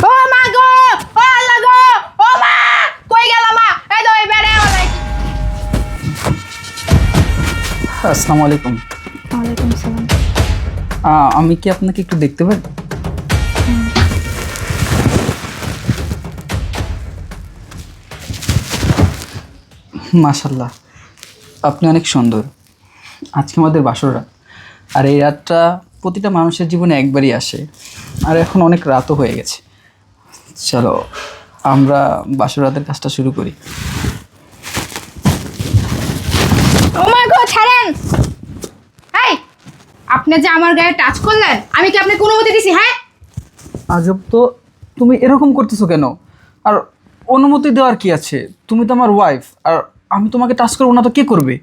ও মা গো, ও আল্লাহ গো, ও মা, কই গেল মা? এই তো এই বেড়ে আমার নাকি। আসসালামু আলাইকুম। ওয়ালাইকুম সালাম। আমি কি আপনাকে একটু দেখতে পারি? মাশাল্লাহ, আপনি অনেক সুন্দর। আজকে আমাদের বাসর রাত, আর এই রাতটা প্রতিটা মানুষের জীবনে একবারই আসে, আর এখন অনেক রাতও হয়ে গেছে। চলো আমরা বাসর রাতের কাজটা শুরু করি। ও মা গো, ছাড়েন। এই, আপনি যে আমার গায়ে টাচ করলেন, আমি কি আপনাকে অনুমতি দিছি? হ্যাঁ, আজব তো, তুমি এরকম করতেছো কেন? আর অনুমতি দেওয়ার কি আছে? তুমি তো আমার ওয়াইফ, আর আমি তোমাকে টাচ করবো না তো কে করবে?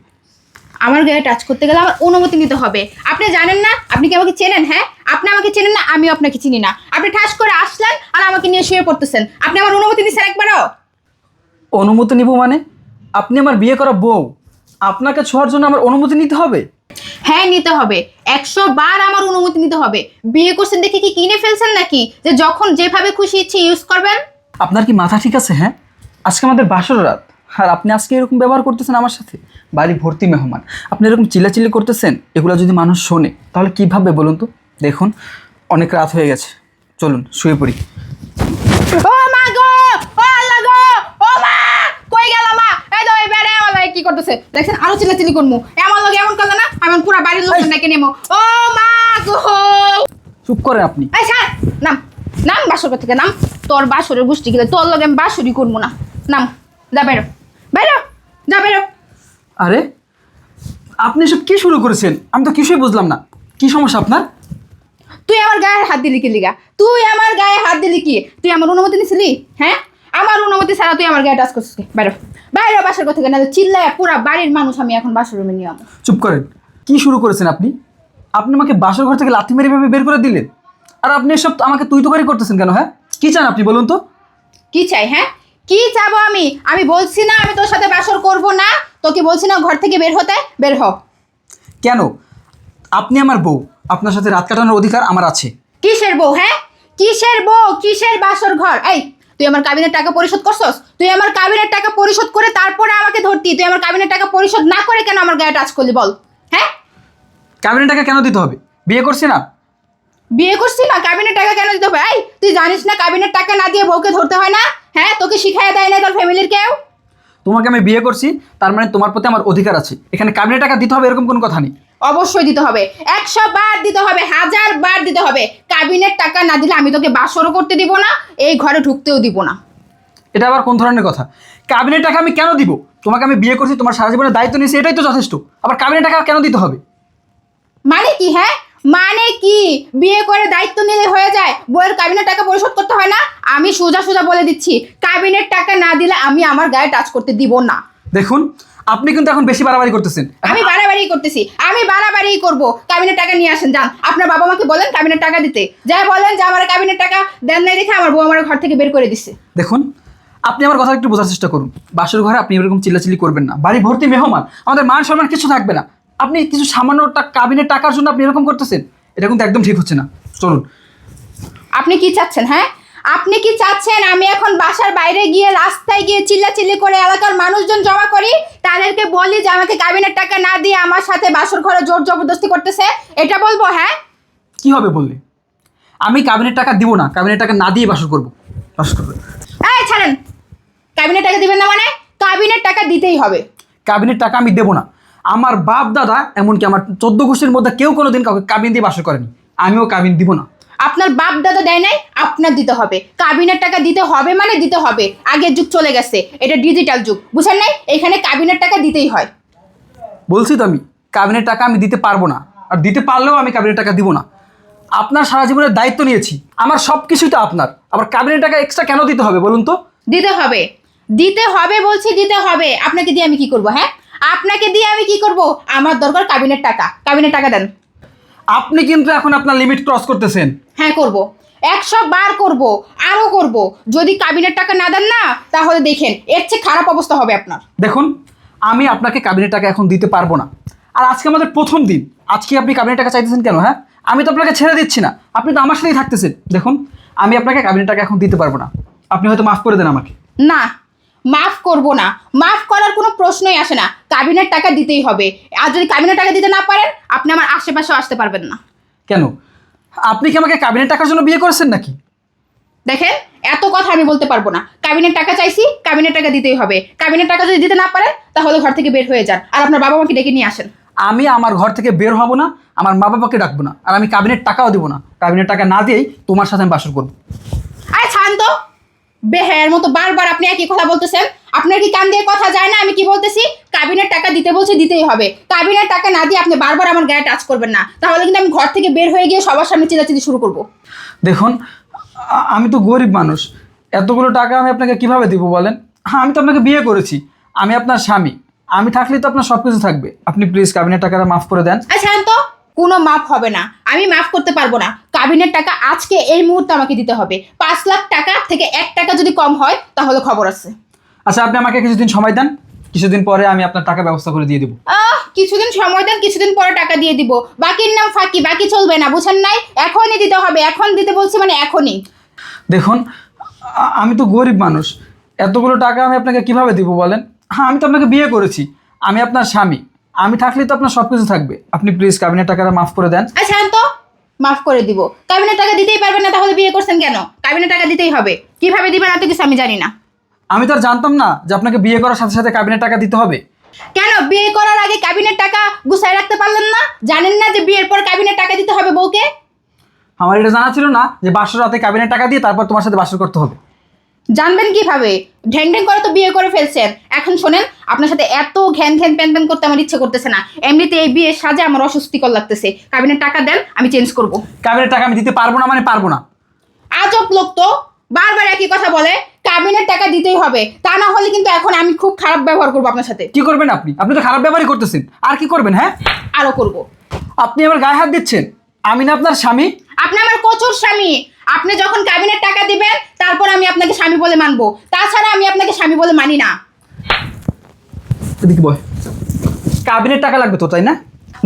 আমার গায়ে টাচ করতে গেলে আমার অনুমতি নিতে হবে। আপনি জানেন না? আপনি কি আমাকে চেনেন? হ্যাঁ, আপনি আমাকে চেনেন না, আমিও আপনাকে চিনি না। আপনি ঠাস করে আসলেন আর আমাকে নিয়ে শুয়ে পড়তেছেন। আপনি আমার অনুমতি দিচ্ছেন একবারও? অনুমতি নিব মানে? আপনি আমার বিয়ে করা বউ, আপনাকে ছোঁয়ার জন্য আমার অনুমতি নিতে হবে? হ্যাঁ, নিতে হবে। 100 বার আমার অনুমতি নিতে হবে। বিয়ে করছেন দেখে কি কিনে ফেলছেন নাকি যে যখন যেভাবে খুশি ইচ্ছে ইউজ করবেন? আপনার কি মাথা ঠিক আছে? হ্যাঁ, আজকে আমাদের বাসর রাত, আর আপনি আজকে এরকম ব্যবহার করতেছেন আমার সাথে। বাড়ি ভর্তি মেহমান, আপনি এরকম চিল্লাচিল্লি করতেছেন, এগুলো যদি মানুষ শোনে তাহলে কী ভাববে বলুন তো? দেখুন, অনেক রাত হয়ে গেছে, চলুন শুয়ে পড়ি। ও মা গো, ও আল্লাহ গো, ও মা, কই গেল মা? এই তো এই বেড়ে আমার কি করতেছে দেখছেন? আরো চিল্লাচিল্লি করমু। এমন লোক এমন করলে না, আমি পুরো বাড়ির লোক নাকি নেমো। ও মা গো, চুপ করেন আপনি। এই ছাড়, নাম নাম বাসর ঘর থেকে নাম। তোর বাসরের গোষ্ঠী গেলে তোর লগে আমি বাসরই করবো না। নাম, যা বেরো, বেরো, যা বেরো। আরে আপনি এসব কি শুরু করেছেন? আমি তো কিছুই বুঝলাম না, কি সমস্যা আপনার? তুই আমার গায়ে হাত দিলি কি লিগা? তুই আমার গায়ে হাত দিলি কি? তুই আমার অনুমতি নিছিলি? হ্যাঁ, আমার অনুমতি ছাড়া তুই আমার গায়ে টাচ করছিস কি? বাইরে বাইরে বাসার কথা কেন চিল্লায় পুরা বাড়ির মানুষ আমি এখন বাসর রুমে নিয়ে যাবো। চুপ করেন, কি শুরু করেছেন আপনি? আপনি আমাকে বাসর ঘর থেকে লাথি মেরে ভেবে বের করে দিলেন, আর আপনি এসব আমাকে তুই তো করে করতেছেন কেন? হ্যাঁ, কি চান আপনি বলুন তো? কি চাই? হ্যাঁ, কি চাবো আমি? আমি বলছি না আমি তোর সাথে বাসর করব না? তোকে বলছি না ঘর থেকে বের হতে? বের হ। কেন? আপনি আমার বউ, আপনার সাথে রাত কাটানোর অধিকার আমার আছে। কিসের বউ? হ্যাঁ, কিসের বউ? কিসের বাসর ঘর? এই, তুই আমার কাবিনের টাকা পরিশোধ করছস? তুই আমার কাবিনের টাকা পরিশোধ করে তারপরে আমাকে ধরতি। তুই আমার কাবিনের টাকা পরিশোধ না করে কেন আমার গায়ে টাচ করলি বল? হ্যাঁ, কাবিনের টাকা কেন দিতে হবে? বিয়ে করছি না? বিয়ে করছি না, কাবিনের টাকা কেন দিতে হবে? এই, তুই জানিস না কাবিনের টাকা না দিয়ে বউকে ধরতে হয় না? হ্যাঁ, তোকে শিখাইয়া দেয় না তোর ফ্যামিলির কেউ? তোমাকে আমি বিয়ে করছি, তার মানে তোমার প্রতি আমার অধিকার আছে। এখানে কাবিনের টাকা দিতে হবে এরকম কোনো কথা নেই। অবশ্যই দিতে হবে। 100 বার দিতে হবে, 1000 বার দিতে হবে। কাবিনের টাকা না দিলে আমি তোকে বাসরও করতে দিব না, এই ঘরে ঢুকতেও দিব না। এটা আবার কোন ধরনের কথা? কাবিনের টাকা আমি কেন দিব? তোমাকে আমি বিয়ে করছি, তোমার সারা জীবনের দায়িত্ব নিয়েছি, এটাই তো যথেষ্ট। আবার কাবিনের টাকা কেন দিতে হবে? মানে কি? হ্যাঁ, মানে কি? বিয়ে করে দায়িত্ব নিলে হয়ে যায়, বউয়ের কাবিনের টাকা পরিশোধ করতে হয় না? আমি সোজা সোজা বলে দিচ্ছি, কাবিনের টাকা না দিলে আমি আমার গায়ে টাচ করতে দিব না। দেখুন, আপনি কিন্তু এখন বেশি বাড়াবাড়ি করতেছেন। আমি বাড়াবাড়ি করতেছি? আমি বাড়াবাড়ি করব? কাবিনের টাকা নিয়ে আসেন, যান আপনার বাবা মাকে বলেন কাবিনের টাকা দিতে। যা বলেন যে আমার কাবিনের টাকা দেন নাই দেখে আমার বউ আমার ঘর থেকে বের করে দিচ্ছে। দেখুন, আপনি আমার কথা একটু বোঝার চেষ্টা করুন। বাসর ঘরে আপনি এরকম চিল্লাচিল্লি করবেন না। বাড়ি ভর্তি মেহমান, আমাদের মান সম্মান কিছু থাকবে না। আপনি কিছু সামান্য কাবিনের টাকার জন্য আপনি এরকম করতেছেন, এটা কিন্তু একদম ঠিক হচ্ছে না। চলুন। আপনি কি চাচ্ছেন? হ্যাঁ, আপনি কি চাচ্ছেন আমি এখন বাসার বাইরে গিয়ে রাস্তায় গিয়ে চিল্লাচিল্লি করে এলাকার মানুষজন জমা করি, তাদেরকে বলি যে আমাকে কাবিনের টাকা না দিয়ে আমার সাথে বাসর ঘরে জোর জবরদস্তি করতেছে, এটা বলবো? হ্যাঁ, কি হবে বললে? আমি কাবিনের টাকা দিব না, কাবিনের টাকা না দিয়ে বাসর করবো। বাসর করবো। এই ছাড়েন। কাবিনের টাকা দিবেন না মানে? কাবিনের টাকা দিতেই হবে। কাবিনের টাকা আমি দেবো না। আমার বাপ দাদা, এমনকি আমার 14 গোষ্ঠীর মধ্যে কেউ কোনোদিন কাউকে কাবিন দিয়ে বাসর করেনি। আমিও কাবিন দিব না। আপনার বাপ দাদা দেয় নাই, আপনার দিতে হবে। কাবিনের টাকা দিতে হবে মানে দিতে হবে। আগের যুগ চলে গেছে, এটা ডিজিটাল যুগ, বুঝেন নাই? এখানে কাবিনের টাকা দিতেই হয়। বলছি তো আমি, কাবিনের টাকা আমি দিতে পারবো না, আর দিতে পারলেও আমি কাবিনের টাকা দিব না। আপনার সারা জীবনের দায়িত্ব নিয়েছি, আমার সব কিছুই তো আপনার, আবার কাবিনের টাকা এক্সট্রা কেন দিতে হবে বলুন তো? দিতে হবে, দিতে হবে বলছি, দিতে হবে। আপনাকে দিয়ে আমি কি করব? হ্যাঁ, আপনাকে দিয়ে আমি কি করব? আমার দরকার কাবিনের টাকা। কাবিনের টাকা দেন। আপনি কিন্তু এখন আপনার লিমিট ক্রস করতেছেন। হ্যাঁ, করব। 100 বার করব, আরও করব। যদি কাবিনের টাকা না দেন না, তাহলে দেখেন এর চেয়ে খারাপ অবস্থা হবে আপনার। দেখুন, আমি আপনাকে কাবিনের টাকা এখন দিতে পারবো না। আর আজকে আমাদের প্রথম দিন, আজকে আপনি কাবিনের টাকা চাইতেছেন কেন? হ্যাঁ, আমি তো আপনাকে ছেড়ে দিচ্ছি না, আপনি তো আমার সাথেই থাকতেছেন। দেখুন, আমি আপনাকে কাবিনের টাকা এখন দিতে পারবো না। আপনি হয়তো মাফ করে দেন আমাকে। না, মাফ করব না। মাফ করার কোনো প্রশ্নই আসে না। কাবিনের টাকা দিতেই হবে। আর যদি কাবিনের টাকা দিতে না পারেন, আপনি আমার আশেপাশেও আসতে পারবেন না। কেন? আপনি কি আমাকে কাবিনের টাকার জন্য বিয়ে করেছেন নাকি? দেখেন, এত কথা আমি বলতে পারবো না। কাবিনের টাকা চাইছি, কাবিনের টাকা দিতেই হবে। কাবিনের টাকা যদি দিতে না পারেন, তাহলে ঘর থেকে বের হয়ে যান, আর আপনার বাবা মাকে ডেকে নিয়ে আসেন। আমি আমার ঘর থেকে বের হব না, আমার মা বাবাকে ডাকবো না, আর আমি কাবিনের টাকাও দিব না। কাবিনের টাকা না দিয়েই তোমার সাথে আমি বাসর করবো। আরে শান্ত, বেহের মতো বারবার আপনি একই কথা বলতেছেন। আপনার কি কান দিয়ে কথা যায় না? আমি কি বলতেছি? কাবিনের টাকা দিতে বলছি, দিতেই হবে। কাবিনের টাকা না দিয়ে আপনি বারবার আমার গায়ে টাচ করবেন না, তাহলে কিন্তু আমি ঘর থেকে বের হয়ে গিয়ে সবার সামনে চিল্লাচিল্লি শুরু করব। দেখুন, আমি তো গরিব মানুষ, এতগুলো টাকা আমি আপনাকে কিভাবে দিব বলেন? হ্যাঁ, আমি তো আপনাকে বিয়ে করেছি, আমি আপনার স্বামী। আমি থাকলেই তো আপনার সব কিছু থাকবে। আপনি প্লিজ কাবিনের টাকাটা মাফ করে দেন। আচ্ছা শান্ত, কোনো মাফ হবে না। আমি মাফ করতে পারবো না। কাবিনের টাকা আজকে এই মুহূর্তে আমাকে দিতে হবে। 5 লাখ টাকা থেকে 1 টাকা যদি কম হয়, তাহলে খবর আছে। আচ্ছা, আপনি আমাকে কিছুদিন সময় দেন, কিছুদিন পরে আমি আপনার টাকা ব্যবস্থা করে দিয়ে দেবো। কিছুদিন সময় দেন, কিছুদিন পরে টাকা দিয়ে দিব। বাকির নাম ফাঁকি, বাকি চলবে না, বুঝেন নাই? এখনই দিতে হবে। এখন দিতে বলছি মানে এখনই। দেখুন, আমি তো গরিব মানুষ, এতগুলো টাকা আমি আপনাকে কিভাবে দিব বলেন? হ্যাঁ, আমি তো আপনাকে বিয়ে করেছি, আমি আপনার স্বামী। আমি থাকলেই তো আপনার সব কিছু থাকবে। আপনি প্লিজ কাবিনের টাকাটা মাফ করে দেন। আচ্ছা শান্ত, মাফ করে দিব। কাবিনের টাকা দিতেই পারবেন না, তাহলে বিয়ে করছেন কেন? কাবিনের টাকা দিতেই হবে। কিভাবে দিবেন এত কিছু আমি জানি না। আমি তো আর জানতাম না যে আপনাকে বিয়ে করার সাথে সাথে কাবিনের টাকা দিতে হবে। কেন বিয়ে করার আগে কাবিনের টাকা গুছায় রাখতে পারলেন না? জানেন না যে বিয়ের পর কাবিনের টাকা দিতে হবে বউকে? আমার এটা জানা ছিল না যে বাসর রাতে কাবিনের টাকা দিয়ে তারপর তোমার সাথে বাসর করতে হবে। জানবেন কিভাবে? ঢ্যাং ঢ্যাং করে তো বিয়ে করে ফেলছেন। এখন শোনেন, আপনার সাথে এত ঘ্যান ঘ্যান প্যান প্যান করতে আমার ইচ্ছে করতেছে না। এমনিতে এই বিয়ের সাজে আমার অস্বস্তিকর লাগতেছে। কাবিনের টাকা দেন, আমি চেঞ্জ করব। কাবিনের টাকা আমি দিতে পারবো না মানে পারবো না। আজব লোক তো, বারবার একই কথা বলে। কাবিনের টাকা দিতেই হবে, তা না হলে কিন্তু এখন আমি খুব খারাপ ব্যবহার করবো আপনার সাথে। কি করবেন আপনি? আপনি তো খারাপ ব্যবহারই করতেছেন, আর কি করবেন? হ্যাঁ, আরো করব। আপনি আমার গায়ে হাত দিচ্ছেন। আমি না আপনার স্বামী? আপনি আমার কচুর স্বামী। আপনি যখন কাবিনের টাকা দিবেন, তারপর আমি আপনাকে স্বামী বলে মানবো। তাছাড়া আমি আপনাকে স্বামী বলে মানি না। এদিকে বয়। কাবিনের টাকা লাগবে তো, তাই না?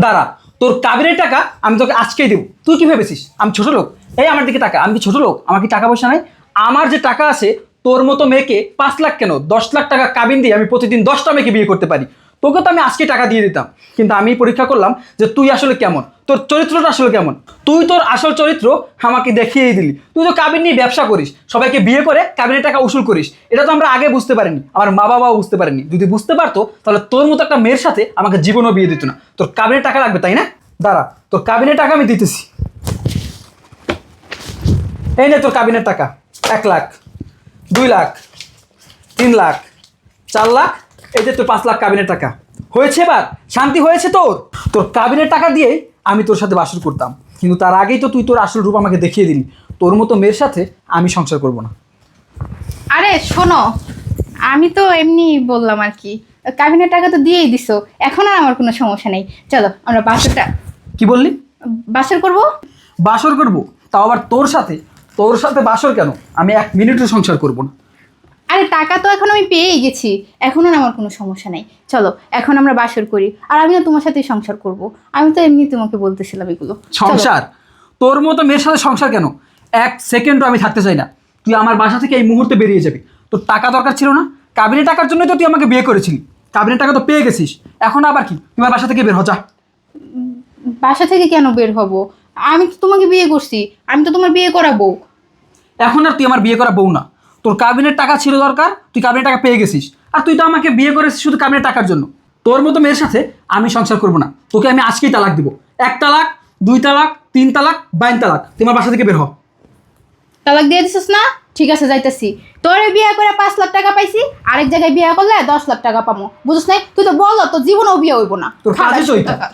দাঁড়া, তোর কাবিনের টাকা আমি তোকে আজকেই দেবো। তুই কি ভেবেছিস আমি ছোট লোক? এই আমার দিকে টাকা, আমি কি ছোট লোক? আমার কি টাকা পয়সা নাই? আমার যে টাকা আছে, তোর মতো মেয়েকে 5 লাখ কেন 10 লাখ টাকা কাবিন দিয়ে আমি প্রতিদিন 10টা মেয়েকে বিয়ে করতে পারি। তোকে তো আমি আজকে টাকা দিয়ে দিতাম, কিন্তু আমি পরীক্ষা করলাম যে তুই আসলে কেমন, তোর চরিত্রটা আসলে কেমন। তুই তোর আসল চরিত্র আমাকে দেখিয়েই দিলি। তুই তো কাবিন নিয়ে ব্যবসা করিস, সবাইকে বিয়ে করে কাবিনের টাকা উসুল করিস। এটা তো আমরা আগে বুঝতে পারিনি, আমার মা বাবাও বুঝতে পারেনি। যদি বুঝতে পারতো তাহলে তোর মতো একটা মেয়ের সাথে আমাকে জীবনও বিয়ে দিত না। তোর কাবিনের টাকা লাগবে, তাই না? দাঁড়া, তোর কাবিনের টাকা আমি দিতেছি। এই নে তোর কাবিনের টাকা। 1 লাখ, 2 লাখ, 3 লাখ, 4 লাখ, এই যে তোর 5 লাখ কাবিনের টাকা। হয়েছে? এবার শান্তি হয়েছে তোর? তোর কাবিনের টাকা দিয়েই আমি তোর সাথে বাসর করতাম, কিন্তু তার আগেই তো তুই তোর আসল রূপ আমাকে দেখিয়ে দিলি। তোর মতো মেয়ের সাথে আমি সংসার করব না। আরে শোনো, আমি তো এমনি বললাম আর কি। কাবিনের টাকা তো দিয়েই দিছো, এখন আর আমার কোনো সমস্যা নেই। চলো আমরা বাসরটা কি বললি? বাসর করব। বাসর করব? তাও আবার তোর সাথে? তোর সাথে বাসর কেন? আমি 1 মিনিটও সংসার করব না। আরে টাকা তো এখন আমি পেয়েই গেছি, এখন আর আমার কোনো সমস্যা নেই। চলো এখন আমরা বাসর করি, আর আমি না তোমার সাথেই সংসার করব। আমি তো এমনি তোমাকে বলতেছিলাম এগুলো। চলো। সংসার? তোর মতো মেয়ের সাথে সংসার কেন? 1 সেকেন্ডও আমি থাকতে চাই না। তুই আমার বাসা থেকে এই মুহূর্তে বেরিয়ে যাবি। তোর টাকা দরকার ছিল না? কাবিনের টাকার জন্যই তো তুই আমাকে বিয়ে করেছিলি। কাবিনের টাকা তো পেয়ে গেছিস, এখন আবার কি? তোমার বাসা থেকে বের হ, যা। বাসা থেকে কেন বের হব? আমি তো তোমাকে বিয়ে করছি, আমি তো তোমার বিয়ে করাবো। এখন আর তুই আমার বিয়ে করা বউ না। তোর কাবিনের টাকা ছিল দরকার, তুই কাবিনের টাকা পেয়ে গেছিস। আর তুই তো আমাকে বিয়ে করেছিস শুধু কাবিনের টাকার জন্য। তোর মতো মেয়ের সাথে আমি সংসার করব না। তোকে আমি আজকেই তালাক দিব। 1 তালাক, 2 তালাক, 3 তালাক, 22 তালাক। তুই আমার বাসা থেকে বের হ। তালাক দিয়ে দিছিস না? ঠিক আছে, যাইতেছি। তোরে বিয়ে করে 5 লাখ টাকা পাইছি, আরেক জায়গায় বিয়ে করলে 10 লাখ টাকা পাবো। বুঝছ নাই? তুই তো বলো, তোর জীবনেও বিয়ে হইব না। তোর কাজে তো এটা। টাকা।